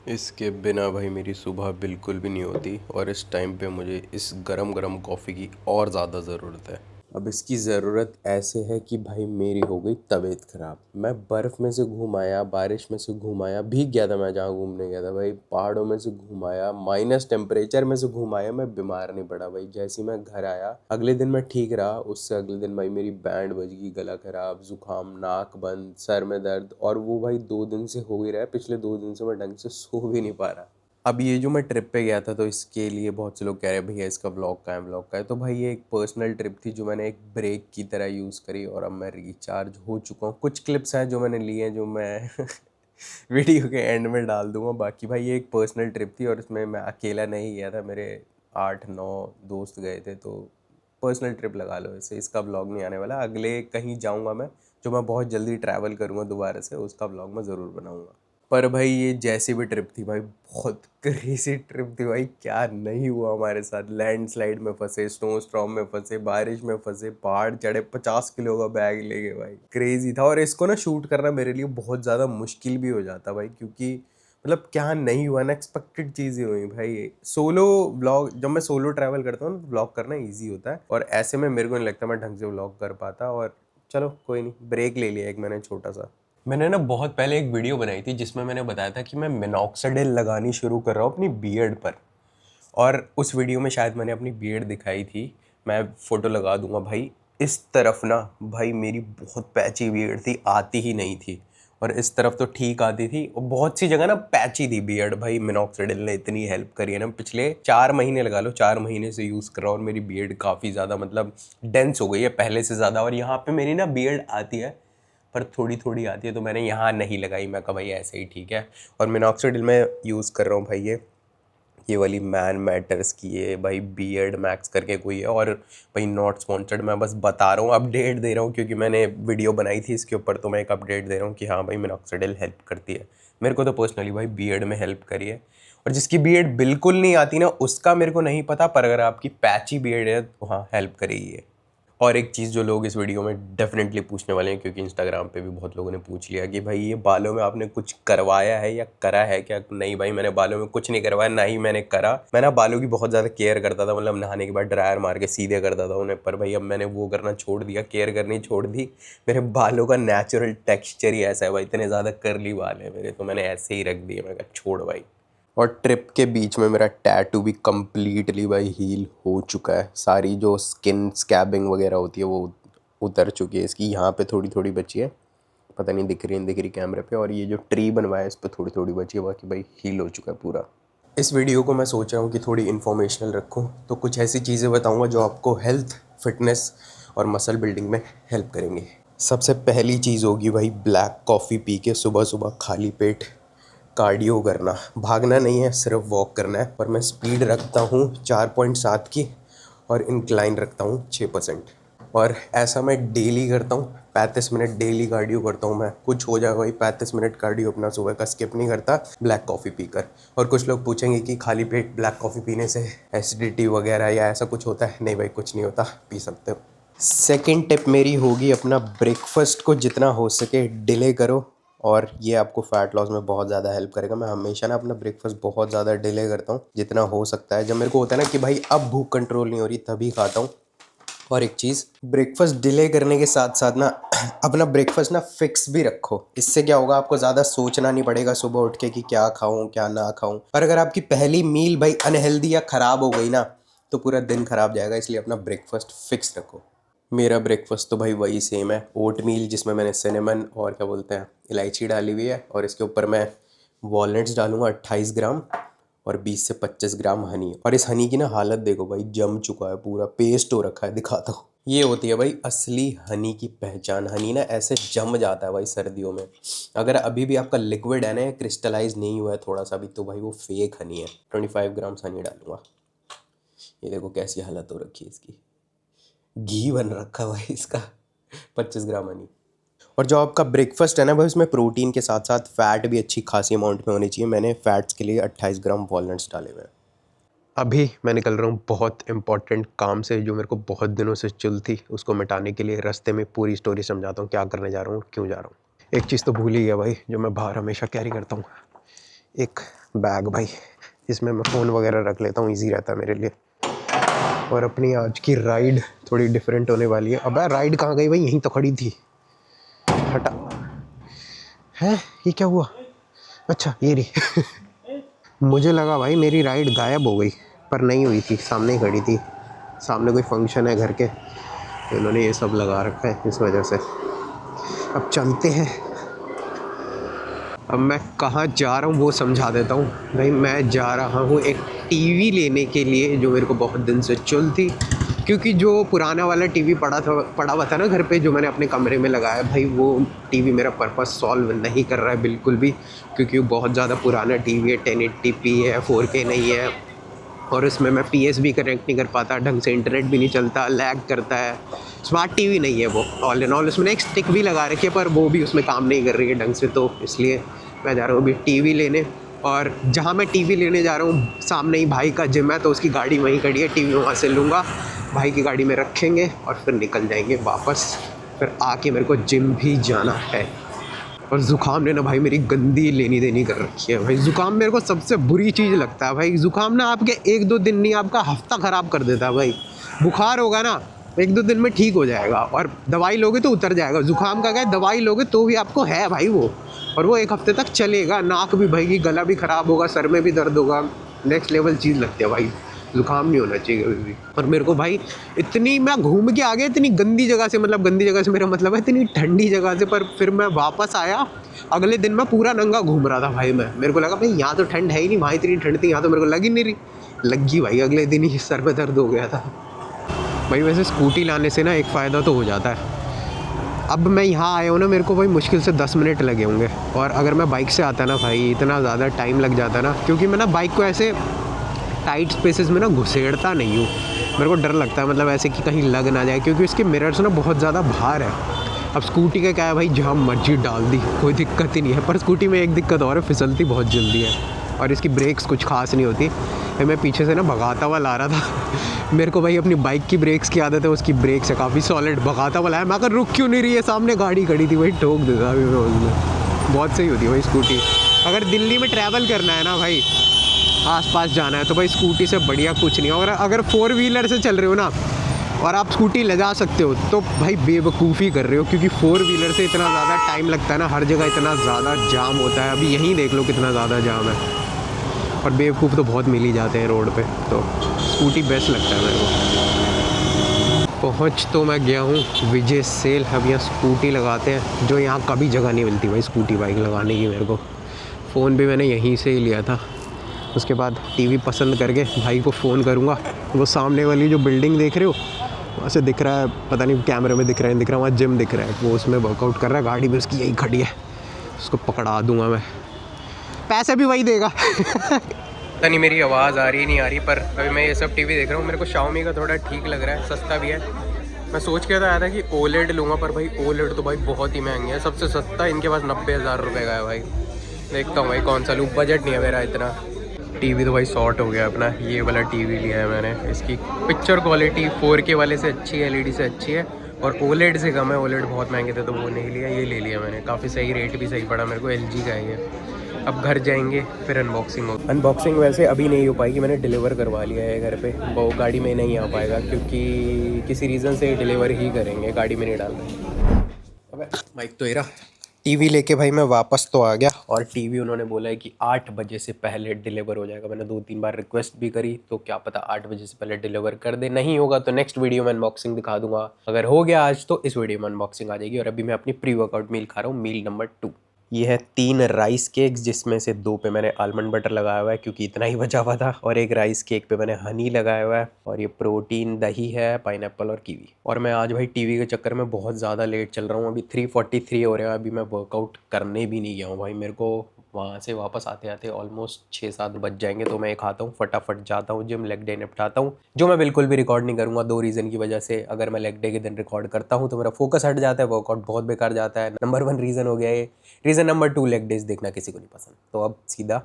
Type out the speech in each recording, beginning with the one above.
इसके बिना भाई मेरी सुबह बिल्कुल भी नहीं होती और इस टाइम पे मुझे इस गरम गरम कॉफ़ी की और ज़्यादा ज़रूरत है। अब इसकी ज़रूरत ऐसे है कि भाई मेरी हो गई तबीयत ख़राब। मैं बर्फ़ में से घूम आया, बारिश में से घूम आया, भीग गया था मैं जहाँ घूमने गया था भाई, पहाड़ों में से घूम आया, माइनस टेम्परेचर में से घूम आया, मैं बीमार नहीं पड़ा भाई। जैसे ही मैं घर आया अगले दिन मैं ठीक रहा, उससे अगले दिन भाई मेरी बैंड बज गई, गला ख़राब, ज़ुकाम, नाक बंद, सर में दर्द, और वो भाई 2 दिन से हो ही रहा है। पिछले 2 दिन से मैं ढंग से सो भी नहीं पा रहा। अब ये जो मैं ट्रिप पे गया था तो इसके लिए बहुत से लोग कह रहे हैं भैया इसका व्लॉग का है, व्लॉग का है। तो भाई ये एक पर्सनल ट्रिप थी जो मैंने एक ब्रेक की तरह यूज़ करी और अब मैं रिचार्ज हो चुका हूँ। कुछ क्लिप्स हैं जो मैंने लिए हैं जो मैं वीडियो के एंड में डाल दूंगा। बाकी भाई ये एक पर्सनल ट्रिप थी और इसमें मैं अकेला नहीं गया था, मेरे 8-9 दोस्त गए थे। तो पर्सनल ट्रिप लगा लो इसे, इसका व्लॉग नहीं आने वाला। अगले कहीं जाऊँगा मैं, जो मैं बहुत जल्दी ट्रैवल करूँगा दोबारा से, उसका व्लॉग मैं ज़रूर बनाऊँगा। पर भाई ये जैसी भी ट्रिप थी भाई, बहुत क्रेजी ट्रिप थी भाई। क्या नहीं हुआ हमारे साथ, लैंडस्लाइड में फंसे, स्नो स्टॉर्म में फंसे, बारिश में फंसे, पहाड़ चढ़े, 50 किलो का बैग ले गए भाई, क्रेजी था। और इसको ना शूट करना मेरे लिए बहुत ज़्यादा मुश्किल भी हो जाता भाई, क्योंकि मतलब क्या नहीं हुआ, अनएक्सपेक्टेड चीज़ें हुई भाई। सोलो व्लॉग, जब मैं सोलो ट्रैवल करता हूँ तो व्लॉग करना ईजी होता है, और ऐसे में मेरे को नहीं लगता मैं ढंग से व्लॉग कर पाता। और चलो कोई नहीं, ब्रेक ले लिया एक मैंने छोटा सा। मैंने ना बहुत पहले एक वीडियो बनाई थी जिसमें मैंने बताया था कि मैं मिनॉक्सिडिल लगानी शुरू कर रहा हूँ अपनी बियर्ड पर, और उस वीडियो में शायद मैंने अपनी बियर्ड दिखाई थी। मैं फ़ोटो लगा दूंगा भाई। इस तरफ ना भाई मेरी बहुत पैची बियर्ड थी, आती ही नहीं थी, और इस तरफ तो ठीक आती थी, और बहुत सी जगह ना पैची थी बियर्ड। भाई मिनॉक्सिडिल ने इतनी हेल्प करी है ना, पिछले 4 महीने लगा लो, 4 महीने से यूज़ कर रहा हूँ और मेरी बियर्ड काफ़ी ज़्यादा मतलब डेंस हो गई है पहले से ज़्यादा। और यहाँ पे मेरी ना बियर्ड आती है पर थोड़ी थोड़ी आती है, तो मैंने यहाँ नहीं लगाई। मैं कहा भाई ऐसे ही ठीक है। और मिनॉक्सिडिल में यूज़ कर रहा हूँ भाई ये वाली मैन मैटर्स की, ये भाई बियर्ड मैक्स करके कोई है। और भाई नॉट स्पॉन्सर्ड, मैं बस बता रहा हूँ, अपडेट दे रहा हूँ, क्योंकि मैंने वीडियो बनाई थी इसके ऊपर, तो मैं एक अपडेट दे रहा हूँ कि हाँ भाई मिनॉक्सिडिल हेल्प करती है। मेरे को तो पर्सनली भाई बियर्ड में हेल्प करी है। और जिसकी बियर्ड बिल्कुल नहीं आती ना, उसका मेरे को नहीं पता, पर अगर आपकी पैची बियर्ड है तो हाँ हेल्प करेगी ये। और एक चीज़ जो लोग इस वीडियो में डेफिनेटली पूछने वाले हैं, क्योंकि इंस्टाग्राम पे भी बहुत लोगों ने पूछ लिया कि भाई ये बालों में आपने कुछ करवाया है या करा है क्या। नहीं भाई, मैंने बालों में कुछ नहीं करवाया, ना ही मैंने करा। मैं ना बालों की बहुत ज़्यादा केयर करता था, मतलब नहाने के बाद ड्रायर मार के सीधे करता था उन्हें। पर भाई अब मैंने वो करना छोड़ दिया, केयर करनी छोड़ दी। मेरे बालों का नेचुरल टेक्स्चर ही ऐसा है भाई, इतने ज़्यादा करली बाल है मेरे, तो मैंने ऐसे ही रख दिए। मैं कहा छोड़ भाई। और ट्रिप के बीच में मेरा टैटू भी कम्प्लीटली भाई हील हो चुका है। सारी जो स्किन स्कैबिंग वगैरह होती है वो उतर चुकी है इसकी। यहाँ पे थोड़ी थोड़ी बची है, पता नहीं दिख रही नहीं दिख रही कैमरे पे। और ये जो ट्री बनवाया है इस पर थोड़ी थोड़ी बची है, बाकी भाई हील हो चुका है पूरा। इस वीडियो को मैं सोच रहा हूँ कि थोड़ी इन्फॉर्मेशनल रखूँ, तो कुछ ऐसी चीज़ें बताऊँगा जो आपको हेल्थ, फिटनेस और मसल बिल्डिंग में हेल्प करेंगे। सबसे पहली चीज़ होगी भाई ब्लैक कॉफ़ी पी के सुबह सुबह खाली पेट कार्डियो करना। भागना नहीं है, सिर्फ वॉक करना है। पर मैं स्पीड रखता हूँ 4.7 की, और इंक्लाइन रखता हूँ 6%। और ऐसा मैं डेली करता हूँ, 35 मिनट डेली कार्डियो करता हूँ मैं। कुछ हो जाए भाई, 35 मिनट कार्डियो अपना सुबह का स्किप नहीं करता ब्लैक कॉफ़ी पीकर। और कुछ लोग पूछेंगे कि खाली पेट ब्लैक कॉफ़ी पीने से एसिडिटी वगैरह या ऐसा कुछ होता है। नहीं भाई, कुछ नहीं होता, पी सकते हो। सेकेंड टिप मेरी होगी अपना ब्रेकफास्ट को जितना हो सके डिले करो, और ये आपको फ़ैट लॉस में बहुत ज़्यादा हेल्प करेगा। मैं हमेशा ना अपना ब्रेकफास्ट बहुत ज़्यादा डिले करता हूँ, जितना हो सकता है। जब मेरे को होता है ना कि भाई अब भूख कंट्रोल नहीं हो रही, तभी खाता हूँ। और एक चीज़, ब्रेकफास्ट डिले करने के साथ साथ ना अपना ब्रेकफास्ट ना फिक्स भी रखो। इससे क्या होगा, आपको ज़्यादा सोचना नहीं पड़ेगा सुबह उठ के कि क्या खाऊं क्या ना खाऊं। पर अगर आपकी पहली मील भाई अनहेल्दी या ख़राब हो गई ना, तो पूरा दिन ख़राब जाएगा। इसलिए अपना ब्रेकफास्ट फिक्स रखो। मेरा ब्रेकफास्ट तो भाई वही सेम है, ओट मील जिसमें मैंने सिनेमन और क्या बोलते हैं इलायची डाली हुई है, और इसके ऊपर मैं वॉलनट्स डालूंगा 28 ग्राम, और 20 से 25 ग्राम हनी। और इस हनी की ना हालत देखो भाई, जम चुका है, पूरा पेस्ट हो रखा है, दिखाता हूँ। ये होती है भाई असली हनी की पहचान। हनी ना ऐसे जम जाता है भाई सर्दियों में। अगर अभी भी आपका लिक्विड है ना, क्रिस्टलाइज नहीं हुआ है थोड़ा सा भी, तो भाई वो फेक हनी है। 25 ग्राम हनी डालूंगा। ये देखो कैसी हालत हो रखी है इसकी, घी बन रखा है भाई इसका। 25 ग्राम हनी। और जो आपका ब्रेकफास्ट है ना भाई, उसमें प्रोटीन के साथ साथ फ़ैट भी अच्छी खासी अमाउंट में होनी चाहिए। मैंने फ़ैट्स के लिए 28 ग्राम वॉलनट्स डाले हुए हैं। अभी मैं निकल रहा हूँ बहुत इंपॉर्टेंट काम से, जो मेरे को बहुत दिनों से चुल थी, उसको मिटाने के लिए। रास्ते में पूरी स्टोरी समझाता हूँ, क्या करने जा रहा हूँ, क्यों जा रहा हूँ। एक चीज़ तो भूल ही गया भाई, जो मैं बाहर हमेशा कैरी करता हूँ, एक बैग भाई, इसमें मैं फ़ोन वगैरह रख लेता हूँ, ईजी रहता है मेरे लिए। और अपनी आज की राइड थोड़ी डिफरेंट होने वाली है। अबे राइड कहाँ गई भाई, यहीं तो खड़ी थी, हटा है। ये क्या हुआ? अच्छा ये रही। मुझे लगा भाई मेरी राइड गायब हो गई, पर नहीं हुई थी, सामने ही खड़ी थी। सामने कोई फंक्शन है घर के, तो इन्होंने ये सब लगा रखा है इस वजह से। अब चलते हैं। अब मैं कहाँ जा रहा हूँ वो समझा देता हूँ भाई। मैं जा रहा हूँ एक टीवी लेने के लिए, जो मेरे को बहुत दिन से चुल थी, क्योंकि जो पुराना वाला टीवी पड़ा हुआ था ना घर पे, जो मैंने अपने कमरे में लगाया भाई, वो टीवी मेरा पर्पस सॉल्व नहीं कर रहा है बिल्कुल भी, क्योंकि वो बहुत ज़्यादा पुराना टीवी है, 1080p है, 4K नहीं है, और इसमें मैं PS भी कनेक्ट नहीं कर पाता ढंग से, इंटरनेट भी नहीं चलता, लैग करता है। स्मार्ट टीवी नहीं है वो, ऑल इन ऑल। उसमें एक स्टिक भी लगा रखी है, पर वो भी उसमें काम नहीं कर रही है ढंग से, तो इसलिए मैं जा रहा हूँ अभी टीवी लेने। और जहाँ मैं टीवी लेने जा रहा हूँ सामने ही भाई का जिम है, तो उसकी गाड़ी वहीं खड़ी है, टीवी वहाँ से लूँगा, भाई की गाड़ी में रखेंगे और फिर निकल जाएंगे वापस। फिर आके मेरे को जिम भी जाना है। और ज़ुकाम ने ना भाई मेरी गंदी लेनी देनी कर रखी है भाई। ज़ुकाम मेरे को सबसे बुरी चीज़ लगता है भाई। ज़ुकाम ना आपके 1-2 दिन नहीं, आपका हफ्ता ख़राब कर देता है भाई। बुखार होगा ना 1-2 दिन में ठीक हो जाएगा, और दवाई लोगे तो उतर जाएगा। ज़ुकाम का क्या है, दवाई लोगे तो भी आपको है भाई वो, और वो 1 हफ्ते तक चलेगा। नाक भी भरेगी, गला भी ख़राब होगा, सर में भी दर्द होगा। नेक्स्ट लेवल चीज़ लगती है भाई, ज़ुकाम नहीं होना चाहिए कभी भी। और मेरे को भाई इतनी, मैं घूम के आ गया इतनी गंदी जगह से, मतलब गंदी जगह से मेरा मतलब है इतनी ठंडी जगह से, पर फिर मैं वापस आया। अगले दिन मैं पूरा नंगा घूम रहा था भाई। मैं, मेरे को लगा भाई यहाँ तो ठंड है ही नहीं, वहाँ इतनी ठंड थी, यहाँ तो मेरे को लग ही नहीं रही। लगी भाई, अगले दिन ही सर में दर्द हो गया था भाई। वैसे स्कूटी लाने से ना एक फ़ायदा तो हो जाता है। अब मैं यहाँ आया हूँ ना, मेरे को भाई मुश्किल से 10 मिनट लगे होंगे, और अगर मैं बाइक से आता ना भाई, इतना ज़्यादा टाइम लग जाता ना, क्योंकि मैं ना बाइक को ऐसे टाइट स्पेसेस में ना घुसेड़ता नहीं हूँ। मेरे को डर लगता है, मतलब ऐसे कि कहीं लग ना जाए, क्योंकि इसके मिरर्स ना बहुत ज़्यादा भार है। अब स्कूटी का क्या है भाई, जहाँ मर्जी डाल दी कोई दिक्कत ही नहीं है, पर स्कूटी में एक दिक्कत और है, फिसलती बहुत जल्दी है, और इसकी ब्रेक्स कुछ खास नहीं होती। मैं पीछे से ना भगाता हुआ ला रहा था। मेरे को भाई अपनी बाइक की ब्रेक्स की आदत है, उसकी ब्रेक्स है काफ़ी सॉलिड, भगाता हुआ लाया। मैं अगर रुक क्यों नहीं रही है, सामने गाड़ी खड़ी थी भाई, ठोक देता अभी मैं उसमें। बहुत सही होती है भाई स्कूटी। अगर दिल्ली में ट्रैवल करना है ना भाई, आसपास जाना है, तो भाई स्कूटी से बढ़िया कुछ नहीं। और अगर 4 व्हीलर से चल रहे हो ना, और आप स्कूटी ले जा सकते हो, तो भाई बेवकूफ़ी कर रहे हो, क्योंकि 4 व्हीलर से इतना ज़्यादा टाइम लगता है ना, हर जगह इतना ज़्यादा जाम होता है। अभी यहीं देख लो कितना ज़्यादा जाम है, और बेवकूफ़ तो बहुत मिल ही जाते हैं रोड पे, तो स्कूटी बेस्ट लगता है मेरे को। पहुँच तो मैं गया हूँ विजय सेल। अब यहाँ स्कूटी लगाते हैं, जो यहाँ कभी जगह नहीं मिलती भाई स्कूटी बाइक लगाने की मेरे को। फ़ोन भी मैंने यहीं से ही लिया था। उसके बाद टीवी पसंद करके भाई को फ़ोन करूँगा। वो सामने वाली जो बिल्डिंग देख रहे हो, वहाँ से दिख रहा है, पता नहीं कैमरे में दिख रहा है, दिख रहा है, वहाँ जिम दिख रहा है, वो उसमें वर्कआउट कर रहा है, गाड़ी भी उसकी यही खड़ी है, उसको पकड़ा दूँगा मैं, पैसे भी वही देगा। पता नहीं मेरी आवाज़ आ रही नहीं आ रही, पर अभी मैं ये सब टीवी देख रहा हूँ। मेरे को Xiaomi का थोड़ा ठीक लग रहा है, सस्ता भी है। मैं सोच के तो आया था कि OLED लूँगा, पर भाई OLED तो भाई बहुत ही महंगे है। सबसे सस्ता इनके पास 90,000 रुपये का है भाई। देखता हूँ भाई कौन सा लूँ, बजट नहीं है मेरा इतना। टीवी तो भाई शॉर्ट हो गया अपना। ये वाला टीवी लिया है मैंने, इसकी पिक्चर क्वालिटी 4K वाले से अच्छी है, LED से अच्छी है, और OLED से कम है। OLEड बहुत महंगे थे तो वो नहीं लिया, ये ले लिया मैंने। काफ़ी सही, रेट भी सही पड़ा मेरे को। LG का है ये। अब घर जाएंगे फिर अनबॉक्सिंग हो। अनबॉक्सिंग वैसे अभी नहीं हो पाएगी, मैंने डिलीवर करवा लिया है घर पे। वो गाड़ी में नहीं आ पाएगा, क्योंकि किसी रीज़न से डिलीवर ही करेंगे, गाड़ी में नहीं डाल रहे। अबे माइक तो एरा। टीवी लेके भाई मैं वापस तो आ गया, और टीवी उन्होंने बोला है कि 8 बजे से पहले डिलीवर हो जाएगा। मैंने 2-3 बार रिक्वेस्ट भी करी, तो क्या पता 8 बजे से पहले डिलीवर कर दे। नहीं होगा तो नेक्स्ट वीडियो में अनबॉक्सिंग दिखा दूंगा। अगर हो गया आज तो इस वीडियो में अनबॉक्सिंग आ जाएगी। और अभी मैं अपनी प्री वर्कआउट मील खा रहा हूँ, मील नंबर 2। ये है 3 राइस केक्स, जिसमें से 2 पे मैंने आलमंड बटर लगाया हुआ है, क्योंकि इतना ही बचा हुआ था, और एक राइस केक पे मैंने हनी लगाया हुआ है। और ये प्रोटीन दही है, पाइनएप्पल और कीवी। और मैं आज भाई टीवी के चक्कर में बहुत ज़्यादा लेट चल रहा हूँ। अभी 3:43 हो रहा है, अभी मैं वर्कआउट करने भी नहीं गया हूँ भाई। मेरे को वहाँ से वापस आते आते ऑलमोस्ट 6-7 बज जाएंगे, तो मैं खाता हूँ, फटाफट जाता हूँ जिम, लेग डे निपटाता हूँ, जो मैं बिल्कुल भी रिकॉर्ड नहीं करूँगा 2 रीज़न की वजह से। अगर मैं लेग डे के दिन रिकॉर्ड करता हूँ तो मेरा फोकस हट जाता है, वर्कआउट बहुत बेकार जाता है। नंबर 1 रीज़न हो गया ये। रीज़न नंबर 2, लेग डेज देखना किसी को नहीं पसंद। तो अब सीधा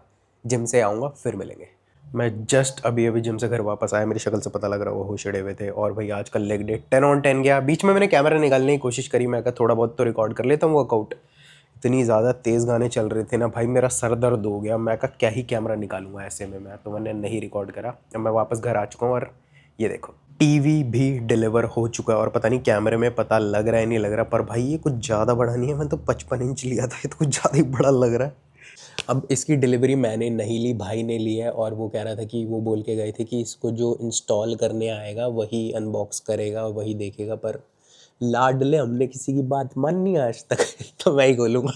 जिम से आऊँगा, फिर मिलेंगे। मैं जस्ट अभी जिम से घर वापस आया, मेरी शक्ल से पता लग रहा है वो होश उड़े हुए थे। और भाई आज कल लेग डे 10 on 10 गया। बीच में मैंने कैमरा निकालने की कोशिश करी, मैं कहा थोड़ा बहुत तो रिकॉर्ड कर लेता हूँ वर्कआउट, इतनी ज़्यादा तेज़ गाने चल रहे थे ना भाई, मेरा सर दर्द हो गया। मैं कहा क्या ही कैमरा निकालूंगा ऐसे में मैं, तो मैंने नहीं रिकॉर्ड करा। अब मैं वापस घर आ चुका हूँ और ये देखो टीवी भी डिलीवर हो चुका है। और पता नहीं कैमरे में पता लग रहा है नहीं लग रहा, पर भाई ये कुछ ज़्यादा बड़ा नहीं है। मैं तो 55 इंच लिया था, ये तो कुछ ज़्यादा ही बड़ा लग रहा है। अब इसकी डिलीवरी मैंने नहीं ली, भाई ने ली है। और वो कह रहा था कि वो बोल के गए थे कि इसको जो इंस्टॉल करने आएगा वही अनबॉक्स करेगा और वही देखेगा। पर लाडले हमने किसी की बात माननी आज तक तो मैं ही खोलूँगा।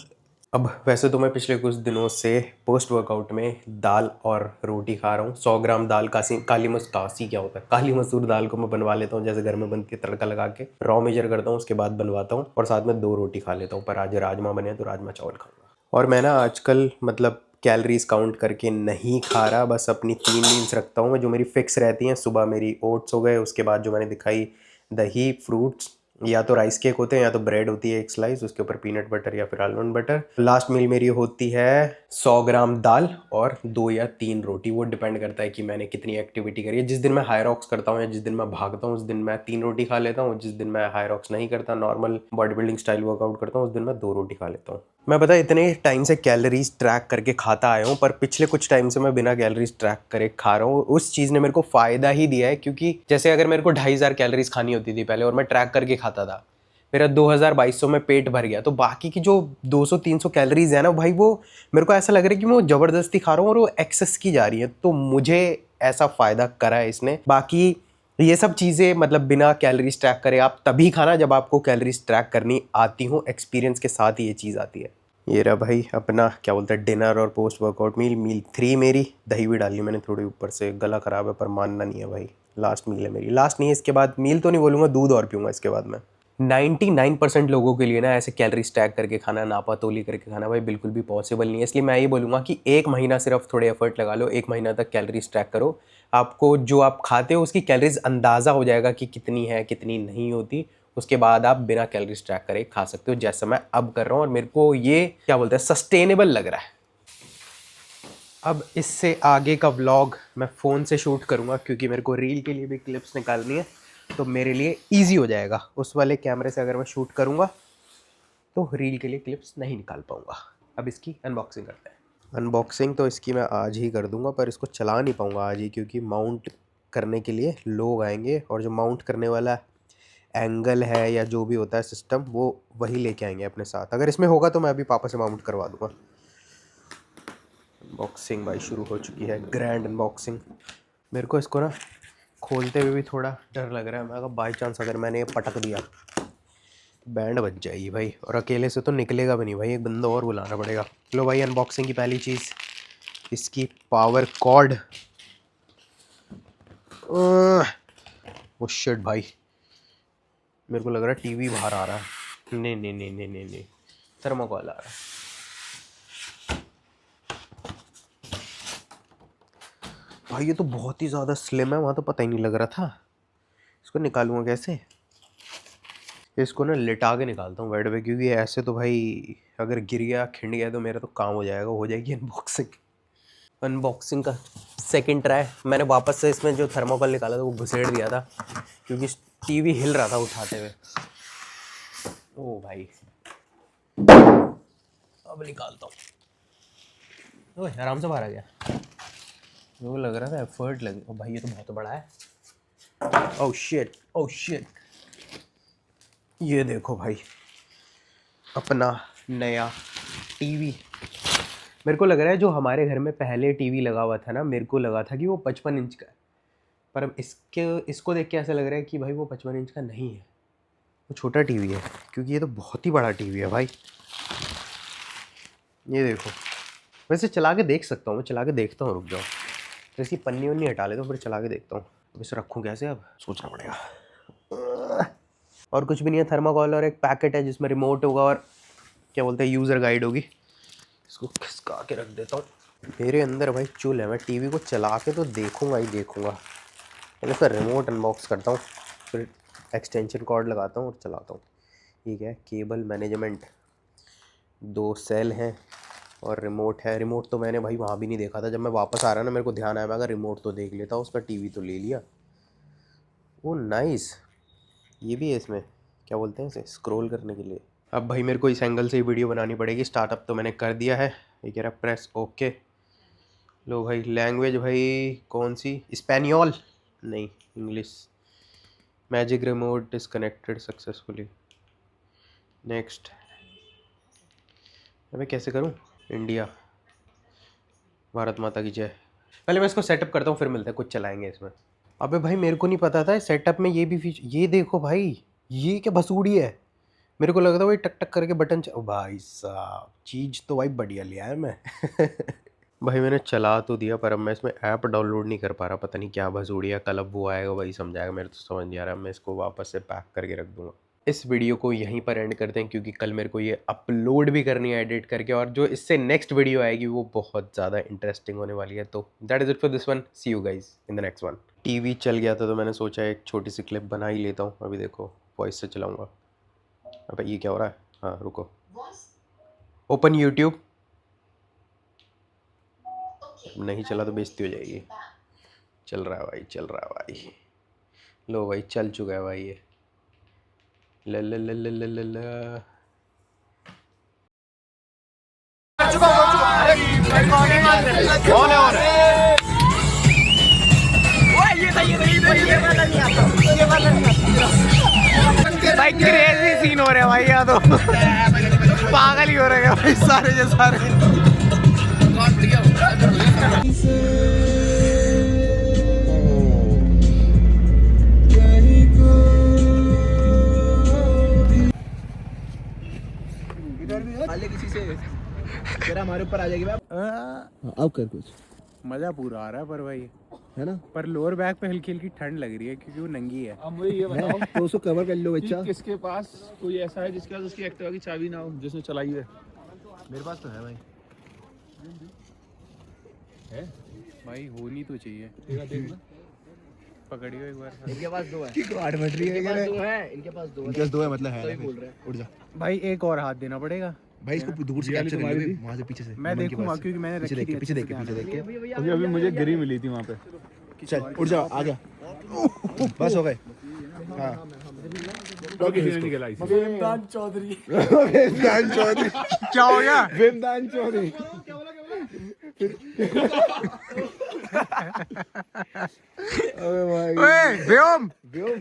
अब वैसे तो मैं पिछले कुछ दिनों से पोस्ट वर्कआउट में दाल और रोटी खा रहा हूँ। 100 ग्राम दाल काली क्या होता है, काली मसूर दाल को मैं बनवा लेता हूँ जैसे घर में बन के तड़का लगा के रॉ मेजर करता हूँ, उसके बाद बनवाता हूँ और साथ में 2 रोटी खा लेता हूँ। पर आज राजमा बने हैं तो राजमा चावल खाऊंगा। और मैं ना आजकल मतलब कैलोरीज काउंट करके नहीं खा रहा, बस अपनी 3 मील्स रखता हूँ मैं जो मेरी फिक्स रहती हैं। सुबह मेरी ओट्स हो गए, उसके बाद जो मैंने दिखाई दही, फ्रूट्स, या तो राइस केक होते हैं या तो ब्रेड होती है एक स्लाइस, उसके ऊपर पीनट बटर या फिर आलमंड बटर। लास्ट मील मेरी होती है 100 ग्राम दाल और 2 या 3 रोटी। वो डिपेंड करता है कि मैंने कितनी एक्टिविटी करी है। जिस दिन मैं हाई रॉक्स करता हूँ या जिस दिन मैं भागता हूँ उस दिन मैं 3 रोटी खा लेता हूँ। जिस दिन मैं हाई रॉक्स नहीं करता, normal body building style workout करता हूँ, उस दिन मैं 2 रोटी खा लेता हूँ। मैं पता है इतने टाइम से कैलोरीज ट्रैक करके खाता आया हूँ, पर पिछले कुछ टाइम से मैं बिना कैलोरीज ट्रैक करे खा रहा हूँ। उस चीज़ ने मेरे को फ़ायदा ही दिया है, क्योंकि जैसे अगर मेरे को 2500 कैलोरीज खानी होती थी पहले और मैं ट्रैक करके खाता था, मेरा 2200 में पेट भर गया। तो बाकी की जो 200-300 कैलोरीज है ना भाई, वो मेरे को ऐसा लग रहा है कि मैं वो ज़बरदस्ती खा रहा हूँ और वो एक्सेस की जा रही है। तो मुझे ऐसा फ़ायदा करा है इसने। बाकी ये सब चीज़ें मतलब बिना कैलोरीज ट्रैक करे आप तभी खाना जब आपको कैलोरीज ट्रैक करनी आती हो। एक्सपीरियंस के साथ ही ये चीज़ आती है। ये रहा भाई अपना क्या बोलते हैं डिनर और पोस्ट वर्कआउट मील। मील 3 मेरी, दही भी डाली मैंने थोड़ी ऊपर से। गला ख़राब है पर मानना नहीं है भाई, लास्ट मील है मेरी। लास्ट नहीं है, इसके बाद मील तो नहीं बोलूँगा, दूध और पीऊँगा इसके बाद मैं। 99% लोगों के लिए ना ऐसे कैलोरी स्टैक करके खाना, नापा तोली करके खाना भाई बिल्कुल भी पॉसिबल नहीं है। इसलिए मैं ये बोलूँगा कि 1 महीना सिर्फ थोड़े एफर्ट लगा लो, 1 महीना तक कैलोरी स्टैक करो। आपको जो आप खाते हो उसकी कैलोरीज अंदाज़ा हो जाएगा कि कितनी है कितनी नहीं होती। उसके बाद आप बिना कैलोरीज ट्रैक करे खा सकते हो, जैसा मैं अब कर रहा हूँ। और मेरे को ये क्या बोलते हैं सस्टेनेबल लग रहा है। अब इससे आगे का व्लॉग मैं फ़ोन से शूट करूँगा, क्योंकि मेरे को रील के लिए भी क्लिप्स निकालनी है, तो मेरे लिए इजी हो जाएगा। उस वाले कैमरे से अगर मैं शूट करूँगा तो रील के लिए क्लिप्स नहीं निकाल पाऊँगा। अब इसकी अनबॉक्सिंग करते हैं। अनबॉक्सिंग तो इसकी मैं आज ही कर दूँगा, पर इसको चला नहीं पाऊँगा आज ही, क्योंकि माउंट करने के लिए लोग आएंगे और जो माउंट करने वाला एंगल है या जो भी होता है सिस्टम, वो वही लेके आएंगे अपने साथ। अगर इसमें होगा तो मैं अभी पापा से माउंट करवा दूँगा। अनबॉक्सिंग भाई शुरू हो चुकी है, ग्रैंड अनबॉक्सिंग। मेरे को इसको ना खोलते हुए भी थोड़ा डर लग रहा है। मैं अगर बाई चांस अगर मैंने ये पटक दिया, बैंड बज जाएगी भाई, और अकेले से तो निकलेगा भी नहीं भाई, एक बंदा और बुलाना पड़ेगा। लो भाई अनबॉक्सिंग की पहली चीज़, इसकी पावर कॉर्ड। वो शिट भाई, मेरे को लग रहा है टीवी बाहर आ रहा है। नहीं नहीं नहीं नहीं नहीं नहीं, थर्मोकॉल आ रहा है। भाई ये तो बहुत ही ज़्यादा स्लिम है, वहाँ तो पता ही नहीं लग रहा था। इसको निकालूंगा कैसे? इसको ना लिटा के निकालता हूँ बेड पे, क्योंकि ऐसे तो भाई अगर गिर गया खिंड गया तो मेरा तो काम हो जाएगा, हो जाएगी अनबॉक्सिंग। अनबॉक्सिंग का सेकंड ट्राई। मैंने वापस से इसमें जो थर्मोकॉल निकाला था वो घुसेड़ दिया था, क्योंकि टीवी हिल रहा था उठाते हुए। ओ भाई अब निकालता हूँ। ओए आराम से बाहर आ गया। वो लग रहा था एफर्ट लगे। ओ भाई ये तो बहुत बड़ा है। Oh shit, oh shit. ये देखो भाई अपना नया टीवी। मेरे को लग रहा है जो हमारे घर में पहले टीवी लगा हुआ था ना, मेरे को लगा था कि वो 55 इंच का है, पर अब इसको देख के ऐसा लग रहा है कि भाई वो 55 इंच का नहीं है, वो छोटा टीवी है। क्योंकि ये तो बहुत ही बड़ा टीवी है भाई। ये देखो, वैसे चला के देख सकता हूँ मैं, चला के देखता हूँ, रुक जाओ। तो इसकी पन्नी वन्नी हटा लेता हूँ, फिर चला के देखता हूँ। अब इसे रखूँ कैसे, अब सोचना पड़ेगा। और कुछ भी नहीं है, थर्माकोल और एक पैकेट है जिसमें रिमोट होगा और क्या बोलते हैं यूज़र गाइड होगी। इसको खिसका के रख देता हूँ। मेरे अंदर भाई चूल है, मैं टीवी को चला के तो देखूँगा ही देखूँगा। पहले इसका रिमोट अनबॉक्स करता हूँ, फिर एक्सटेंशन कॉर्ड लगाता हूँ और चलाता हूँ। ठीक है, केबल मैनेजमेंट, 2 सेल हैं और रिमोट है। रिमोट तो मैंने भाई वहाँ भी नहीं देखा था, जब मैं वापस आ रहा ना मेरे को ध्यान आया, मैं अगर रिमोट तो देख लेता, उसका टीवी तो ले लिया। वो नाइस, ये भी है इसमें, क्या बोलते हैं इसे, स्क्रॉल करने के लिए। अब भाई मेरे को इस एंगल से ही वीडियो बनानी पड़ेगी। स्टार्टअप तो मैंने कर दिया है, ये कह रहा प्रेस ओके। लो भाई लैंग्वेज भाई कौन सी, स्पेनियोल नहीं English. Magic remote disconnected successfully, next. अबे कैसे करूँ, इंडिया, भारत माता की जय। पहले मैं इसको सेटअप करता हूँ फिर मिलते हैं, कुछ चलाएंगे इसमें। अबे भाई मेरे को नहीं पता था सेटअप में ये भी फीचर, ये देखो भाई ये क्या भसूड़ी है। मेरे को लगा था भाई टक टक करके बटन ओ भाई साहब चीज़ तो भाई बढ़िया लिया है मैं। भाई मैंने चला तो दिया पर अब मैं इसमें ऐप डाउनलोड नहीं कर पा रहा, पता नहीं क्या भसूड़ी है। कल अब वो आएगा वही समझाएगा, मेरे तो समझ नहीं आ रहा। मैं इसको वापस से पैक करके रख दूंगा। इस वीडियो को यहीं पर एंड करते हैं क्योंकि कल मेरे को ये अपलोड भी करनी है एडिट करके, और जो इससे नेक्स्ट वीडियो आएगी वो बहुत ज़्यादा इंटरेस्टिंग होने वाली है। तो that is it for this one, see you guys in the next one. TV चल गया था तो मैंने सोचा एक छोटी सी क्लिप बना ही लेता हूँ। अभी देखो वॉइस से चलाऊँगा। अबे ये क्या हो रहा है, हाँ रुको, ओपन यूट्यूब। नहीं चला तो बेइज्जती हो जाएगी। चल रहा है भाई, चल रहा है भाई। लो भाई चल चुका है भाई ये। ल ल ल ल ल ल ल। भाई क्रेजी सीन हो रहे हैं भाई, यहाँ तो पागल ही हो रहे हैं भाई सारे के सारे। किसी से तेरा हमारे ऊपर आ जाएगी। अब कर कुछ मज़ा पूरा आ रहा है पर भाई, है ना। पर लोअर बैक पे हल्की हल्की ठंड लग रही है क्योंकि वो नंगी है। अब मुझे ये बताओ तो उसको कवर कर लो बच्चा। कि किसके पास कोई ऐसा है जिसके पास उसकी एक्टिवा की चाबी ना हो, जिसने चलाई है। मेरे पास तो है भाई। है भाई होनी तो चाहिए। देखना पकड़ियो एक बार। इनके पास दो है। आठ बैटरी है। इनके पास दो है मतलब है। बोल रहे उठ जा भाई एक और हाथ देना पड़ेगा भाई, इसको दूर से कैप्चर कर ले, वहां से पीछे से। मैं देखूंगा क्योंकि मैंने पीछे रखी देख थी पीछे देख अच्छे से पीछे देख के। अभी अभी मुझे गिरी मिली थी वहाँ पे। चल उठ जा, आ गया। बस हो गए। हाँ तो किसी ने निकला इसे। वेमदान चौधरी। वेमदान चौधरी क्या हो गया? वेमदान चौधरी। अबे भाई ओए व्योम, व्योम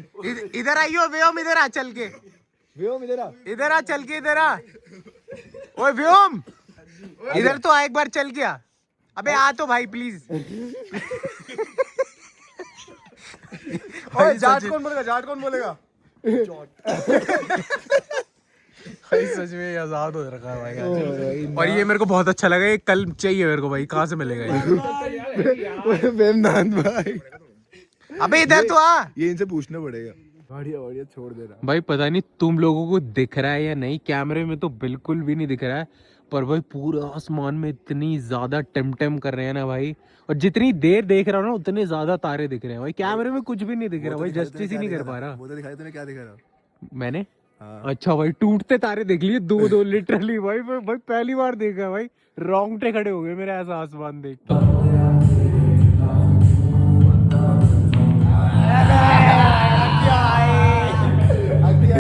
इधर आइयो व्योम, इधर आ चल के, व्योम इधर आ। इधर आ चल के, इधर आ। ओए व्योम इधर तो आ, एक बार चल गया। अबे आ तो भाई प्लीज। ओए जाट कौन बोलेगा, जाट कौन बोलेगा। भाई सच में आजाद हो रखा है भाई आज। और ये मेरे को बहुत अच्छा लगा, ये कल चाहिए मेरे को भाई, कहाँ से मिलेगा ये? वेमदान भाई अबे इधर तो आ। ये इनसे पूछना पड़ेगा। बढ़िया बढ़िया छोड़ दे रहा। भाई पता नहीं तुम लोगों को दिख रहा है या नहीं, कैमरे में तो बिल्कुल भी नहीं दिख रहा है, पर भाई पूरे आसमान में इतनी ज्यादा टिमटिम कर रहे हैं ना भाई, और जितनी देर देख रहा हूँ ना उतने ज्यादा तारे दिख रहे हैं भाई। कैमरे में कुछ भी नहीं दिख रहा भाई, जस्टिस ही नहीं कर पा रहा। वो तो दिखाई, तूने क्या दिखा रहा। मैंने हाँ। अच्छा भाई टूटते तारे देख लिए, दो दो लिटरली भाई, भाई पहली बार देखा भाई, रोंगटे खड़े हो गए मेरे ऐसा आसमान देख के।